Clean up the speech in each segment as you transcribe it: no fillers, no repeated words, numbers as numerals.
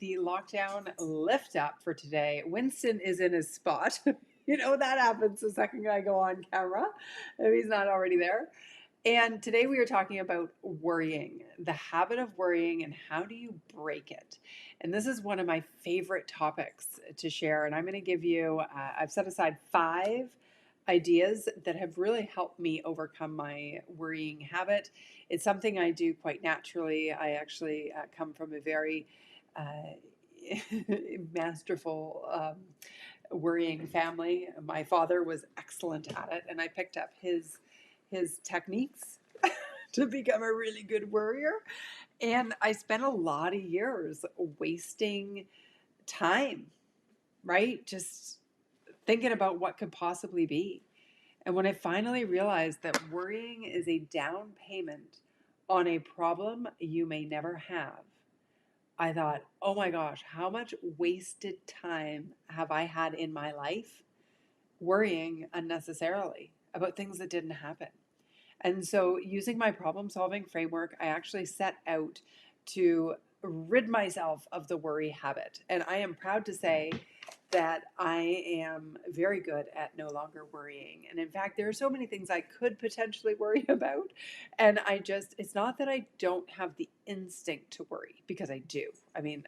The lockdown lift up for today. Winston is in his spot. You know, that happens the second I go on camera, if he's not already there. And today we are talking about worrying, the habit of worrying, and how do you break it? And this is one of my favorite topics to share. And I'm going to give you, I've set aside 5 ideas that have really helped me overcome my worrying habit. It's something I do quite naturally. I actually come from a very masterful worrying family. My father was excellent at it, and I picked up his techniques to become a really good worrier. And I spent a lot of years wasting time, right? Just thinking about what could possibly be. And when I finally realized that worrying is a down payment on a problem you may never have, I thought, oh my gosh, how much wasted time have I had in my life worrying unnecessarily about things that didn't happen? And so, using my problem solving framework, I actually set out to rid myself of the worry habit. And I am proud to say that I am very good at no longer worrying. And in fact, there are so many things I could potentially worry about. And it's not that I don't have the instinct to worry, because I do. I mean,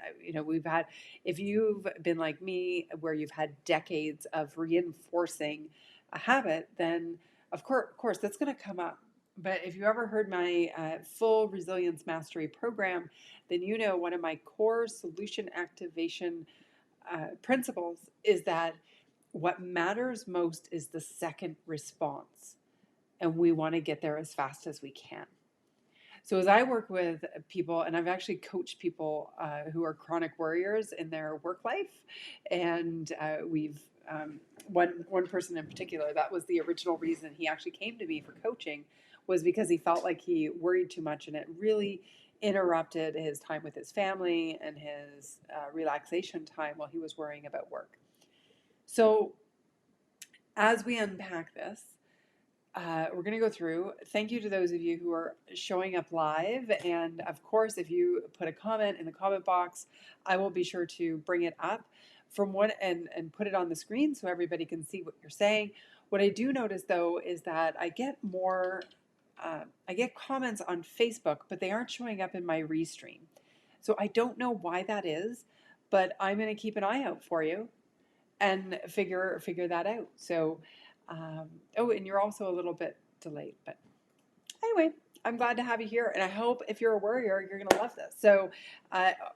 if you've been like me, where you've had decades of reinforcing a habit, then of course, that's going to come up. But if you ever heard my full resilience mastery program, then you know one of my core solution activation principles is that what matters most is the second response. And we want to get there as fast as we can. So as I work with people, and I've actually coached people who are chronic worriers in their work life, and we've one person in particular, that was the original reason he actually came to me for coaching, was because he felt like he worried too much, and it really interrupted his time with his family and his relaxation time while he was worrying about work. So as we unpack this, we're going to go through. Thank you to those of you who are showing up live. And of course, if you put a comment in the comment box, I will be sure to bring it up and put it on the screen so everybody can see what you're saying. What I do notice, though, is that I get comments on Facebook, but they aren't showing up in my restream. So I don't know why that is, but I'm going to keep an eye out for you and figure that out. So, and you're also a little bit delayed, but anyway, I'm glad to have you here, and I hope if you're a worrier, you're going to love this. So,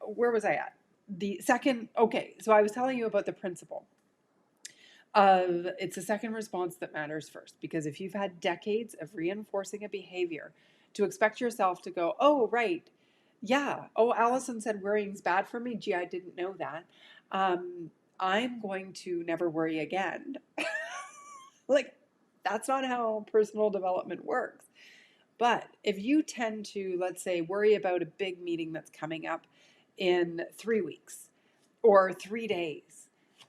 where was I at? The second, okay, so I was telling you about the principle of it's the second response that matters first, because if you've had decades of reinforcing a behavior, to expect yourself to go, oh, right, yeah, oh, Allison said worrying's bad for me. Gee, I didn't know that. I'm going to never worry again. Like, that's not how personal development works. But if you tend to, let's say, worry about a big meeting that's coming up in 3 weeks or 3 days,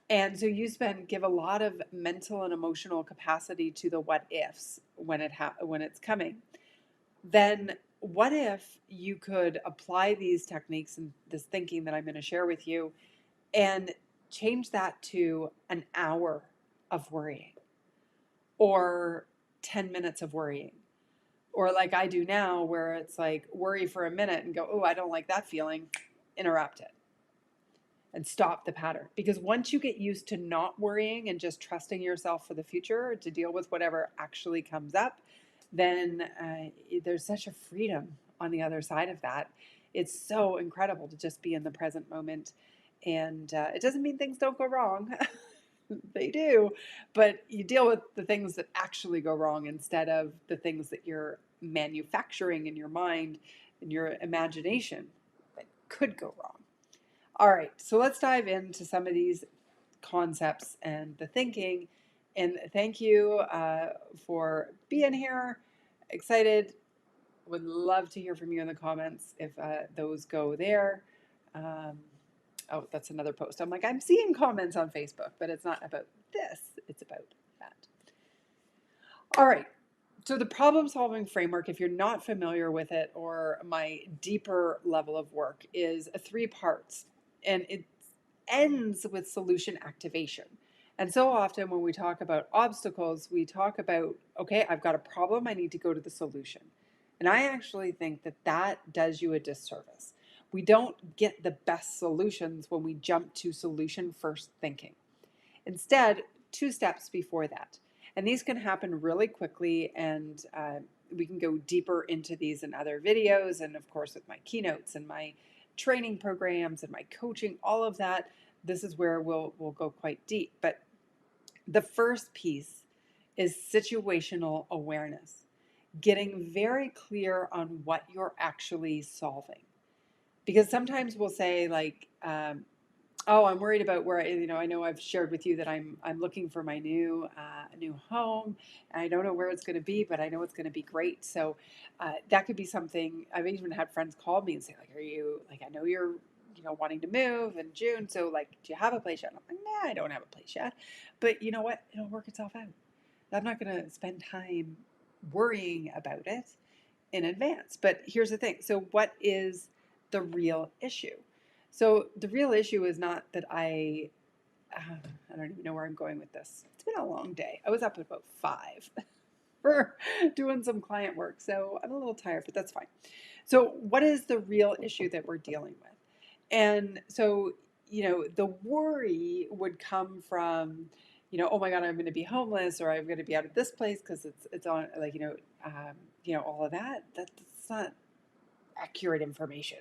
and so you give a lot of mental and emotional capacity to the what ifs when it's coming, then what if you could apply these techniques and this thinking that I'm going to share with you and change that to an hour of worrying, or 10 minutes of worrying, or like I do now, where it's like worry for a minute and go, oh, I don't like that feeling, interrupt it and stop the pattern. Because once you get used to not worrying and just trusting yourself for the future to deal with whatever actually comes up, then there's such a freedom on the other side of that. It's so incredible to just be in the present moment. And it doesn't mean things don't go wrong. They do, but you deal with the things that actually go wrong instead of the things that you're manufacturing in your mind and your imagination that could go wrong. All right, so let's dive into some of these concepts and the thinking. And thank you for being here. Excited. Would love to hear from you in the comments if those go there. Oh, that's another post. I'm like, I'm seeing comments on Facebook, but it's not about this. It's about that. All right. So the problem solving framework, if you're not familiar with it, or my deeper level of work, is 3 parts. And it ends with solution activation. And so often when we talk about obstacles, we talk about, okay, I've got a problem, I need to go to the solution. And I actually think that that does you a disservice. We don't get the best solutions when we jump to solution first thinking. Instead, two steps before that. And these can happen really quickly, and we can go deeper into these in other videos, and of course, with my keynotes and my training programs and my coaching, all of that. This is where we'll go quite deep. But the first piece is situational awareness, getting very clear on what you're actually solving. Because sometimes we'll say, like, oh, I'm worried about where I know I've shared with you that I'm looking for my new home. And I don't know where it's going to be, but I know it's going to be great. So that could be something. I've even had friends call me and say, like, are you, like, I know you're wanting to move in June, so, like, do you have a place yet? And I'm like, nah, I don't have a place yet, but you know what? It'll work itself out. I'm not going to spend time worrying about it in advance. But here's the thing. So what is the real issue? So the real issue is not that I don't even know where I'm going with this. It's been a long day. I was up at about 5 for doing some client work. So I'm a little tired, but that's fine. So what is the real issue that we're dealing with? And so, the worry would come from, oh my God, I'm going to be homeless, or I'm going to be out of this place because it's on, like, all of that. That's not accurate information.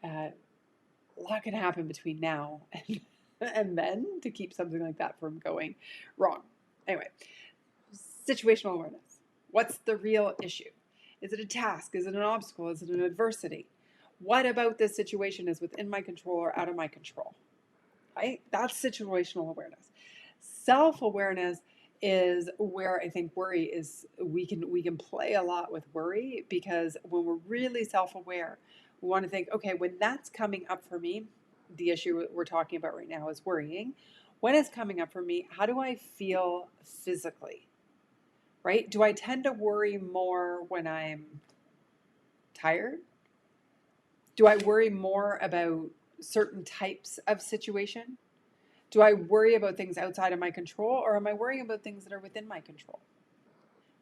A lot can happen between now and then to keep something like that from going wrong. Anyway, situational awareness. What's the real issue? Is it a task? Is it an obstacle? Is it an adversity? What about this situation is within my control or out of my control? Right? That's situational awareness. Self-awareness is where I think worry is. We can play a lot with worry, because when we're really self-aware, we want to think, okay, when that's coming up for me, the issue we're talking about right now is worrying. When it's coming up for me, how do I feel physically? Right? Do I tend to worry more when I'm tired? Do I worry more about certain types of situation? Do I worry about things outside of my control, or am I worrying about things that are within my control?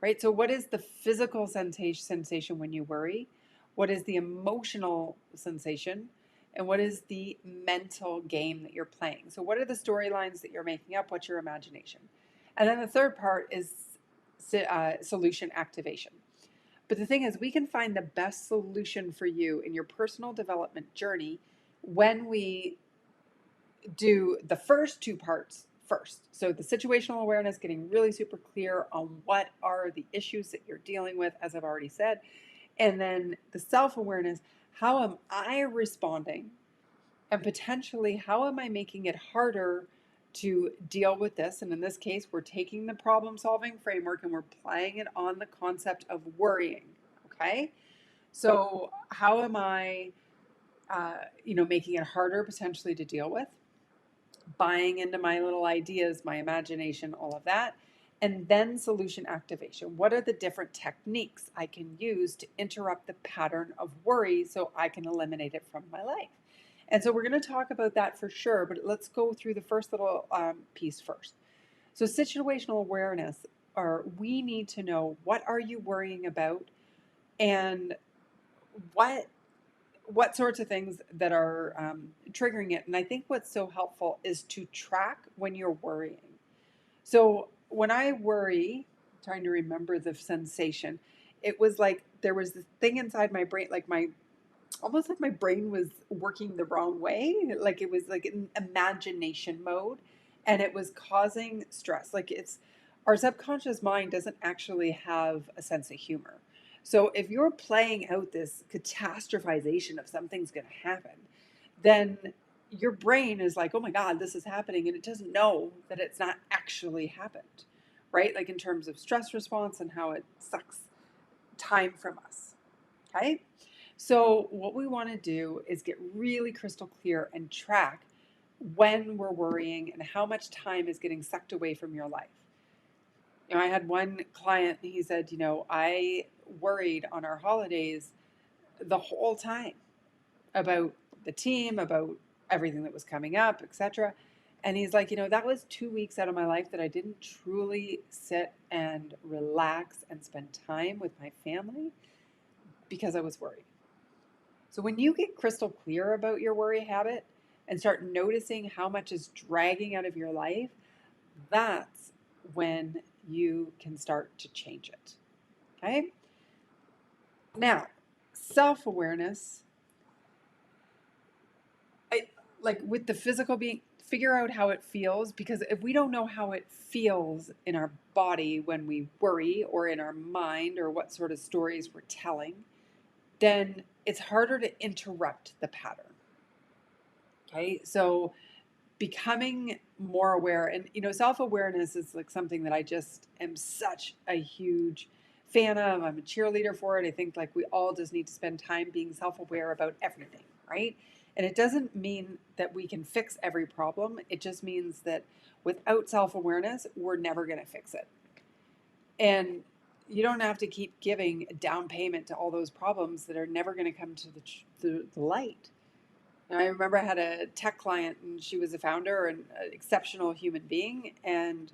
Right? So what is the physical sensation when you worry? What is the emotional sensation? And what is the mental game that you're playing? So what are the storylines that you're making up? What's your imagination? And then the third part is solution activation. But the thing is, we can find the best solution for you in your personal development journey when we do the first two parts first. So the situational awareness, getting really super clear on what are the issues that you're dealing with, as I've already said. And then the self-awareness, how am I responding? And potentially, how am I making it harder to deal with this? And in this case, we're taking the problem solving framework and we're applying it on the concept of worrying. Okay. So how am I, making it harder potentially to deal with? Buying into my little ideas, my imagination, all of that. And then solution activation. What are the different techniques I can use to interrupt the pattern of worry so I can eliminate it from my life? And so we're going to talk about that for sure, but let's go through the first little piece first. So situational awareness, or we need to know, what are you worrying about, and what sorts of things that are triggering it. And I think what's so helpful is to track when you're worrying. So when I worry, trying to remember the sensation, it was like there was this thing inside my brain, like almost like my brain was working the wrong way. Like it was like in imagination mode, and it was causing stress. Like our subconscious mind doesn't actually have a sense of humor. So if you're playing out this catastrophization of something's going to happen, then your brain is like, oh my God, this is happening. And it doesn't know that it's not actually happened, right? Like in terms of stress response and how it sucks time from us. Okay. So what we want to do is get really crystal clear and track when we're worrying and how much time is getting sucked away from your life. I had one client, he said, I worried on our holidays the whole time about the team, about everything that was coming up, etc. And he's like, that was 2 weeks out of my life that I didn't truly sit and relax and spend time with my family because I was worried. So when you get crystal clear about your worry habit and start noticing how much is dragging out of your life, that's when you can start to change it. Okay? Now, self-awareness, like with the physical being, figure out how it feels, because if we don't know how it feels in our body when we worry, or in our mind, or what sort of stories we're telling, then it's harder to interrupt the pattern. Okay, so becoming more aware, and self-awareness is like something that I just am such a huge fan of. I'm a cheerleader for it. I think like we all just need to spend time being self-aware about everything, right? And it doesn't mean that we can fix every problem. It just means that without self-awareness, we're never going to fix it. And you don't have to keep giving a down payment to all those problems that are never going to come to the light. And I remember I had a tech client, and she was a founder and an exceptional human being, and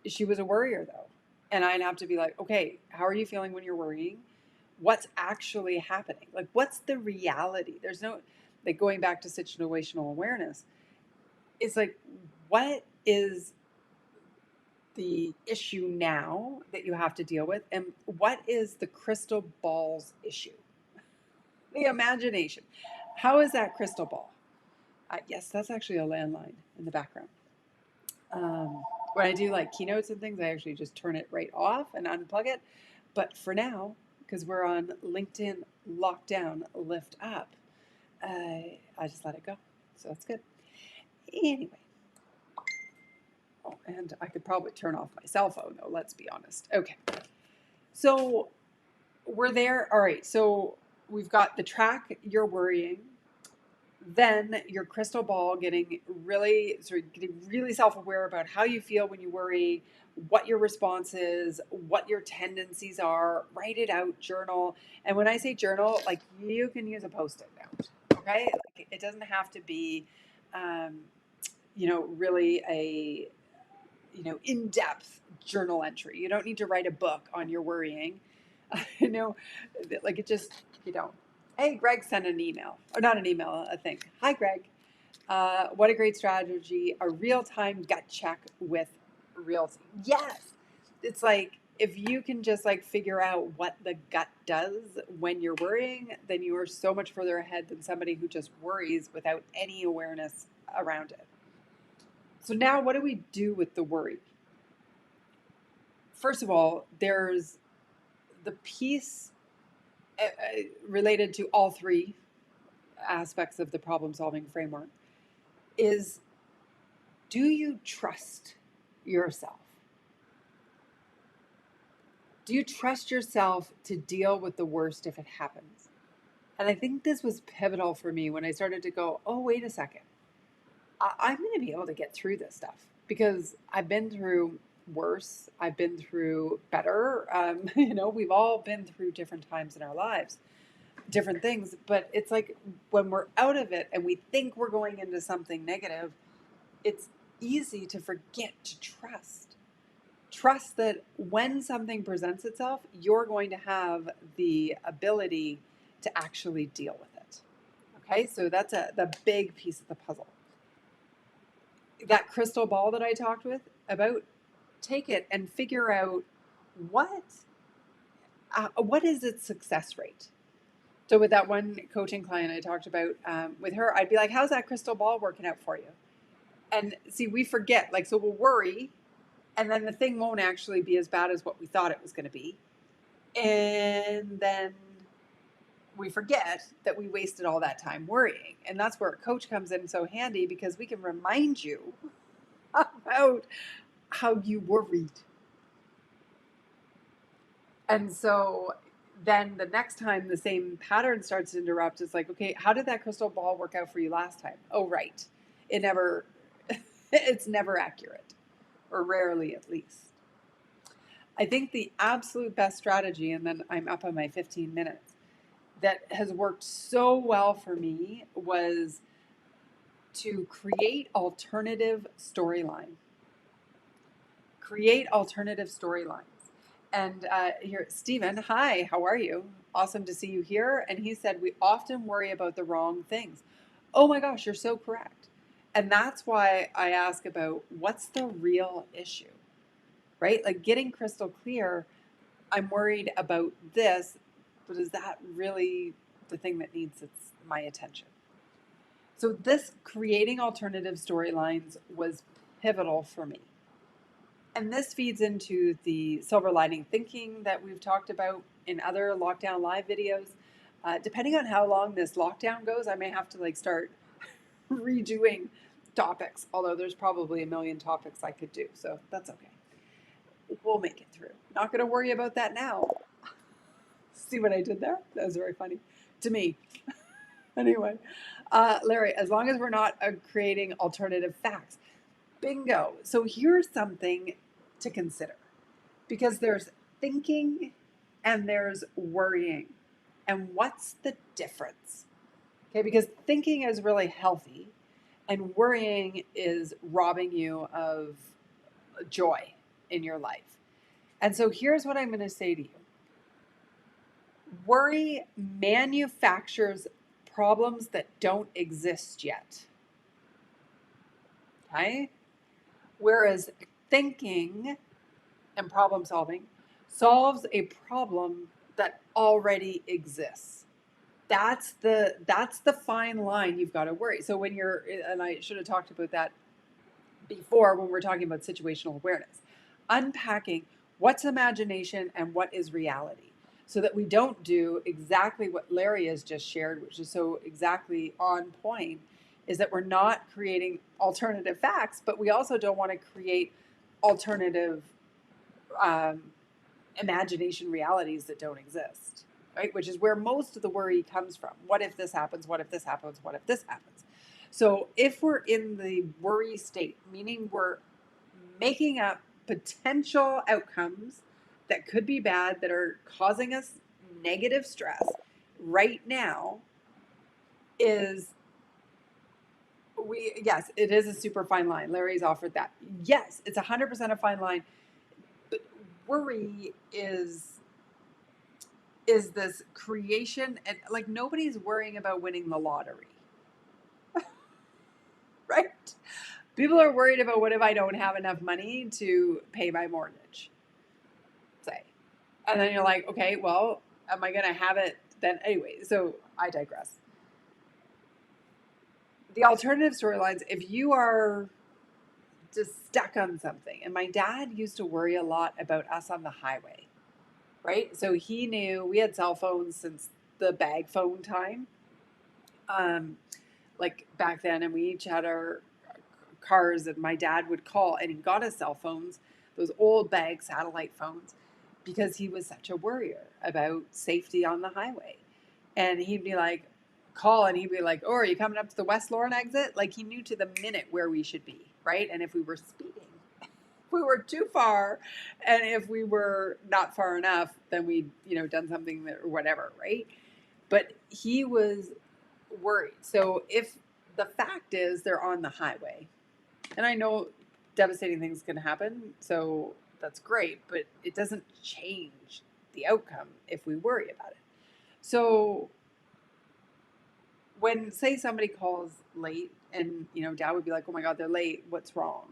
she was a worrier though. And I'd have to be like, okay, how are you feeling when you're worrying? What's actually happening? Like, what's the reality? There's no, like, going back to situational awareness, it's like, what is the issue now that you have to deal with? And what is the crystal ball's issue? The imagination. How is that crystal ball? Yes, that's actually a landline in the background. When I do like keynotes and things, I actually just turn it right off and unplug it. But for now, because we're on LinkedIn lockdown, lift up, I just let it go. So that's good. Anyway. Oh, and I could probably turn off my cell phone though, let's be honest. Okay. So we're there. All right. So we've got the track, you're worrying. Then your crystal ball getting really self-aware about how you feel when you worry, what your response is, what your tendencies are. Write it out, journal. And when I say journal, like, you can use a Post-it note, okay? Like, it doesn't have to be, really a, in-depth journal entry. You don't need to write a book on your worrying. Like, it just, you don't. Hey, Greg sent an email, or not an email, a thing. Hi, Greg. What a great strategy. A real-time gut check with Realty. Yes. It's like, if you can just like figure out what the gut does when you're worrying, then you are so much further ahead than somebody who just worries without any awareness around it. So now what do we do with the worry? First of all, there's the piece related to all three aspects of the problem-solving framework is, do you trust yourself? Do you trust yourself to deal with the worst if it happens? And I think this was pivotal for me when I started to go, oh, wait a second. I'm going to be able to get through this stuff because I've been through worse. I've been through better. We've all been through different times in our lives, different things. But it's like when we're out of it and we think we're going into something negative, it's easy to forget to trust. Trust that when something presents itself, you're going to have the ability to actually deal with it. Okay, so that's the big piece of the puzzle. That crystal ball that I talked about, take it and figure out what is its success rate. So with that one coaching client I talked about, with her, I'd be like, how's that crystal ball working out for you? And see, we forget, like, so we'll worry, and then the thing won't actually be as bad as what we thought it was going to be. And then we forget that we wasted all that time worrying. And that's where a coach comes in so handy, because we can remind you about how you worried. And so then the next time the same pattern starts to interrupt, it's like, okay, how did that crystal ball work out for you last time? Oh, right. It's never accurate, or rarely at least. I think the absolute best strategy, and then I'm up on my 15 minutes, that has worked so well for me was to create alternative storyline. Create alternative storylines. And here, Stephen, hi, how are you? Awesome to see you here. And he said, we often worry about the wrong things. Oh my gosh, you're so correct. And that's why I ask about what's the real issue, right? Like getting crystal clear, I'm worried about this, but is that really the thing that needs my attention? So this creating alternative storylines was pivotal for me. And this feeds into the silver lining thinking that we've talked about in other lockdown live videos. Depending on how long this lockdown goes, I may have to start redoing topics, although there's probably a million topics I could do, so that's okay. We'll make it through. Not going to worry about that now. See what I did there? That was very funny to me. Anyway, Larry, as long as we're not creating alternative facts. Bingo. So here's something to consider, because there's thinking and there's worrying. And what's the difference? Okay, because thinking is really healthy and worrying is robbing you of joy in your life. And so here's what I'm going to say to you. Worry manufactures problems that don't exist yet. Okay? Whereas thinking and problem solving solves a problem that already exists. That's the fine line you've got to worry. So when you're, and I should have talked about that before when we're talking about situational awareness, unpacking what's imagination and what is reality, so that we don't do exactly what Larry has just shared, which is so exactly on point, is that we're not creating alternative facts, but we also don't want to create alternative imagination realities that don't exist, right? Which is where most of the worry comes from. What if this happens? What if this happens? What if this happens? So if we're in the worry state, meaning we're making up potential outcomes that could be bad, that are causing us negative stress right now, yes, it is a super fine line. Larry's offered that. Yes, it's 100% a fine line. But worry is this creation, and like nobody's worrying about winning the lottery. Right? People are worried about, what if I don't have enough money to pay my mortgage? Say. And then you're like, okay, well, am I going to have it then anyway? So I digress. The alternative storylines, if you are just stuck on something, and my dad used to worry a lot about us on the highway, right? So he knew we had cell phones since the bag phone time, like back then, and we each had our cars, and my dad would call, and he got us cell phones, those old bag satellite phones, because he was such a worrier about safety on the highway. And he'd be like, call, and he'd be like, oh, are you coming up to the West Lauren exit? Like, he knew to the minute where we should be, right? And if we were speeding, if we were too far, and if we were not far enough, then we'd, done something or whatever, right? But he was worried. So if the fact is they're on the highway, and I know devastating things can happen, so that's great, but it doesn't change the outcome if we worry about it. So when, say, somebody calls late, and dad would be like, oh my God, they're late, what's wrong?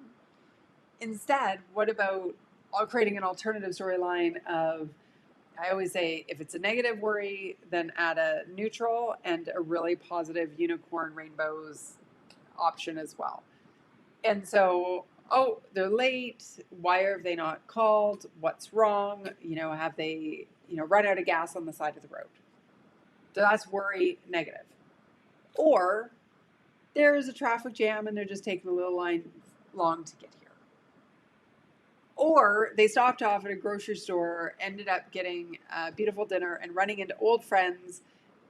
Instead, what about creating an alternative storyline of, I always say, if it's a negative worry, then add a neutral and a really positive unicorn rainbows option as well. And so, oh, they're late. Why have they not called? What's wrong? Have they, run out of gas on the side of the road? So that's worry negative. Or there's a traffic jam and they're just taking a little long to get here. Or they stopped off at a grocery store, ended up getting a beautiful dinner and running into old friends.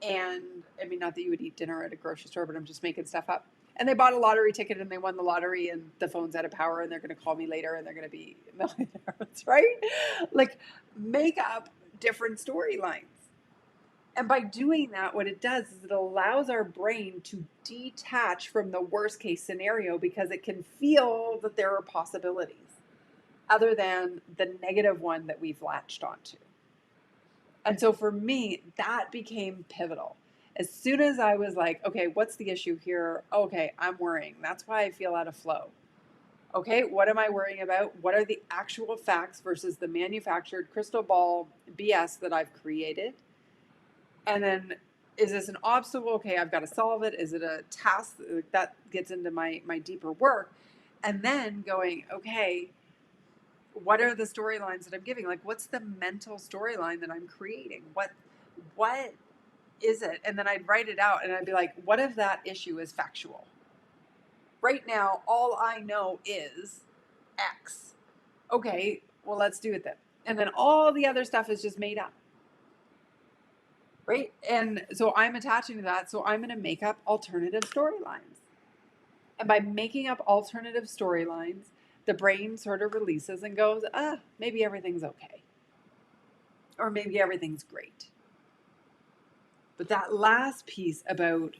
And I mean, not that you would eat dinner at a grocery store, but I'm just making stuff up. And they bought a lottery ticket and they won the lottery, and the phone's out of power, and they're going to call me later and they're going to be millionaires, right? Like, make up different storylines. And by doing that, what it does is it allows our brain to detach from the worst case scenario because it can feel that there are possibilities other than the negative one that we've latched onto. And so for me, that became pivotal. As soon as I was like, okay, what's the issue here? Okay, I'm worrying. That's why I feel out of flow. Okay, what am I worrying about? What are the actual facts versus the manufactured crystal ball BS that I've created? And then, is this an obstacle? Okay, I've got to solve it. Is it a task that gets into my deeper work? And then going, okay, what are the storylines that I'm giving? Like, what's the mental storyline that I'm creating? What is it? And then I'd write it out and I'd be like, what if that issue is factual? Right now, all I know is X. Okay, well, let's do it then. And then all the other stuff is just made up. Right? And so I'm attaching to that. So I'm going to make up alternative storylines. And by making up alternative storylines, the brain sort of releases and goes, maybe everything's okay. Or maybe everything's great. But that last piece about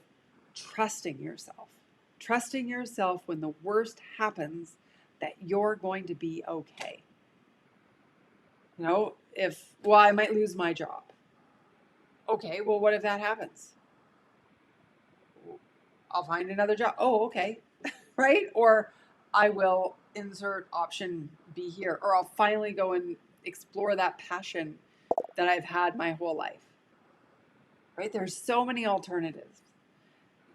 trusting yourself when the worst happens, that you're going to be okay. You know, I might lose my job. Okay, well, what if that happens? I'll find another job. Oh, okay. Right? Or I will insert option B here, or I'll finally go and explore that passion that I've had my whole life. Right? There's so many alternatives.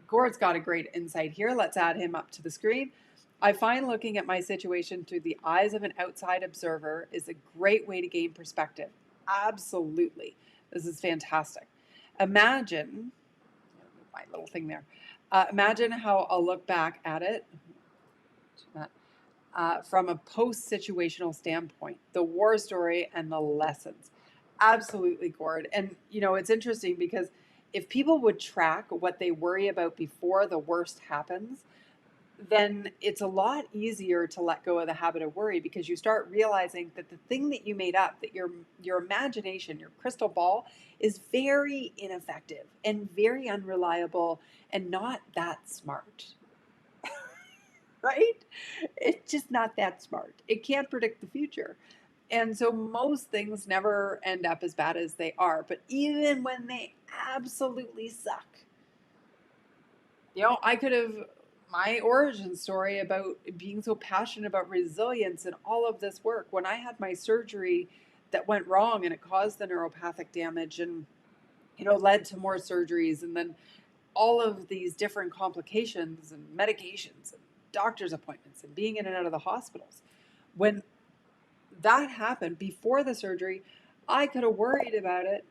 Gord's got a great insight here. Let's add him up to the screen. I find looking at my situation through the eyes of an outside observer is a great way to gain perspective. Absolutely. This is fantastic. Imagine, my little thing there. Imagine how I'll look back at it from a post-situational standpoint, the war story and the lessons. Absolutely, Gord. And, it's interesting because if people would track what they worry about before the worst happens, then it's a lot easier to let go of the habit of worry because you start realizing that the thing that you made up, that your imagination, your crystal ball, is very ineffective and very unreliable and not that smart. Right? It's just not that smart. It can't predict the future. And so most things never end up as bad as they are. But even when they absolutely suck, I could have my origin story about being so passionate about resilience and all of this work. When I had my surgery that went wrong and it caused the neuropathic damage and, led to more surgeries and then all of these different complications and medications and doctor's appointments and being in and out of the hospitals. When that happened before the surgery, I could have worried about it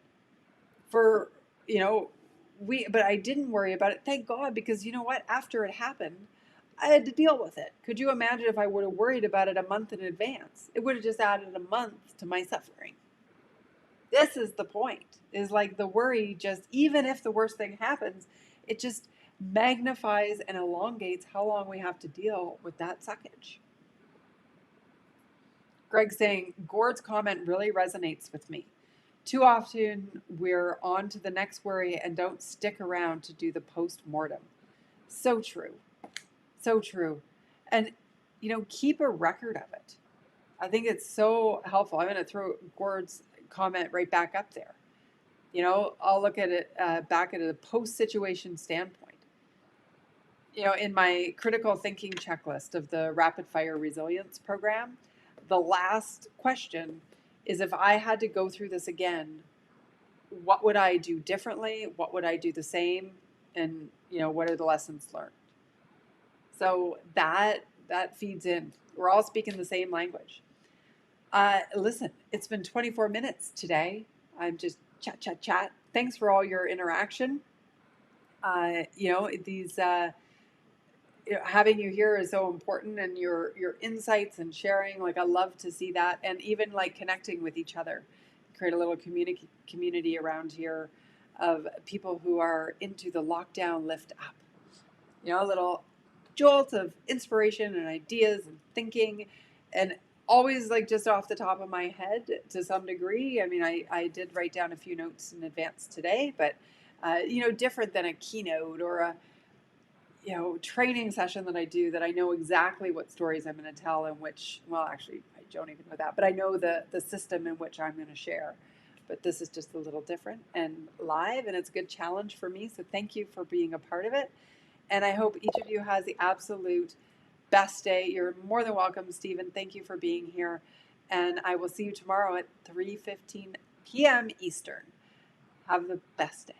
for, but I didn't worry about it. Thank God, because you know what? After it happened, I had to deal with it. Could you imagine if I would have worried about it a month in advance? It would have just added a month to my suffering. This is the point, is like the worry just, even if the worst thing happens, it just magnifies and elongates how long we have to deal with that suckage. Greg's saying, Gord's comment really resonates with me. Too often we're on to the next worry and don't stick around to do the post-mortem. So true. So true. And, keep a record of it. I think it's so helpful. I'm going to throw Gord's comment right back up there. I'll look at it back at a post-situation standpoint. In my critical thinking checklist of the Rapid Fire Resilience program, the last question is, if I had to go through this again, what would I do differently? What would I do the same? And, what are the lessons learned? So that feeds in. We're all speaking the same language. Listen, it's been 24 minutes today. I'm just chat. Thanks for all your interaction. These having you here is so important, and your insights and sharing. Like, I love to see that, and even like connecting with each other, create a little community around here of people who are into the lockdown lift up. A little jolt of inspiration and ideas and thinking, and always like just off the top of my head to some degree. I mean, I did write down a few notes in advance today, but different than a keynote or a training session that I do, that I know exactly what stories I'm going to tell and which, well, actually, I don't even know that, but I know the system in which I'm going to share. But this is just a little different and live, and it's a good challenge for me. So thank you for being a part of it. And I hope each of you has the absolute best day. You're more than welcome, Stephen. Thank you for being here. And I will see you tomorrow at 3:15 p.m. Eastern. Have the best day.